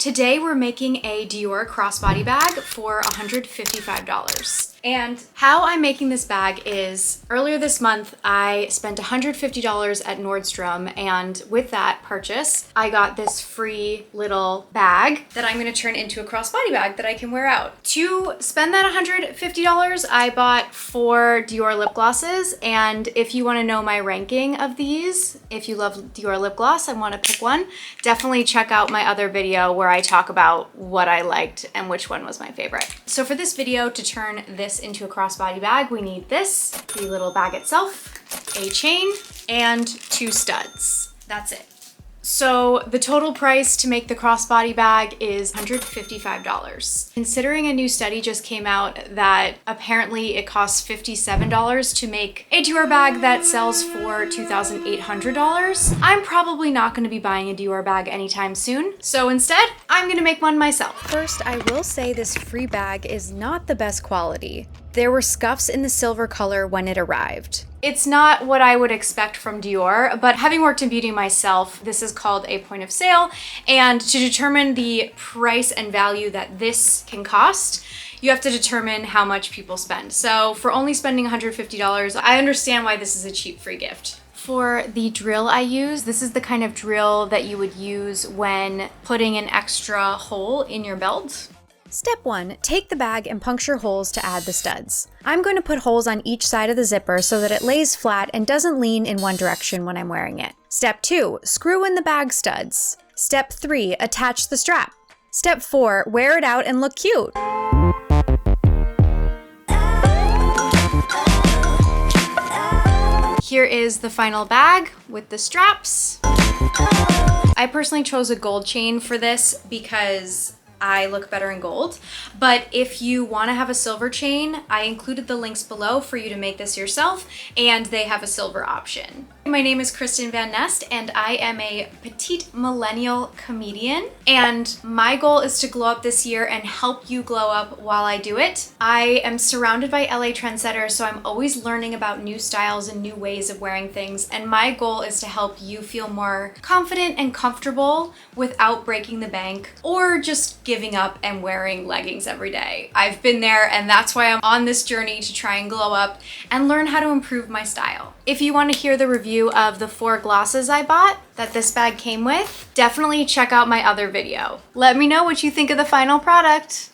today we're making a Dior crossbody bag for $155. And how I'm making this bag is, earlier this month, I spent $150 at Nordstrom, and with that purchase, I got this free little bag that I'm gonna turn into a crossbody bag that I can wear out. To spend that $150, I bought 4 Dior lip glosses, and if you wanna know my ranking of these, if you love Dior lip gloss and wanna pick one, definitely check out my other video where I talk about what I liked and which one was my favorite. So for this video, to turn this into a crossbody bag, we need this, the little bag itself, a chain, and 2 studs. That's it. So the total price to make the crossbody bag is $155. Considering a new study just came out that apparently it costs $57 to make a Dior bag that sells for $2,800, I'm probably not going to be buying a Dior bag anytime soon. So instead, I'm going to make one myself. First, I will say this free bag is not the best quality. There were scuffs in the silver color when it arrived. It's not what I would expect from Dior, but having worked in beauty myself, this is called a point of sale. And to determine the price and value that this can cost, you have to determine how much people spend. So for only spending $150, I understand why this is a cheap free gift. For the drill I use, this is the kind of drill that you would use when putting an extra hole in your belt. Step 1, take the bag and puncture holes to add the studs. I'm going to put holes on each side of the zipper so that it lays flat and doesn't lean in one direction when I'm wearing it. Step 2, screw in the bag studs. Step 3, attach the strap. Step 4, wear it out and look cute. Here is the final bag with the straps. I personally chose a gold chain for this because I look better in gold, but if you want to have a silver chain, I included the links below for you to make this yourself, and they have a silver option. My name is Kristen Van Nest, and I am a petite millennial comedian, and my goal is to glow up this year and help you glow up while I do it. I am surrounded by LA trendsetters, so I'm always learning about new styles and new ways of wearing things, and my goal is to help you feel more confident and comfortable without breaking the bank or just giving up and wearing leggings every day. I've been there, and that's why I'm on this journey to try and glow up and learn how to improve my style. If you want to hear the review of the 4 glosses I bought that this bag came with, definitely check out my other video. Let me know what you think of the final product.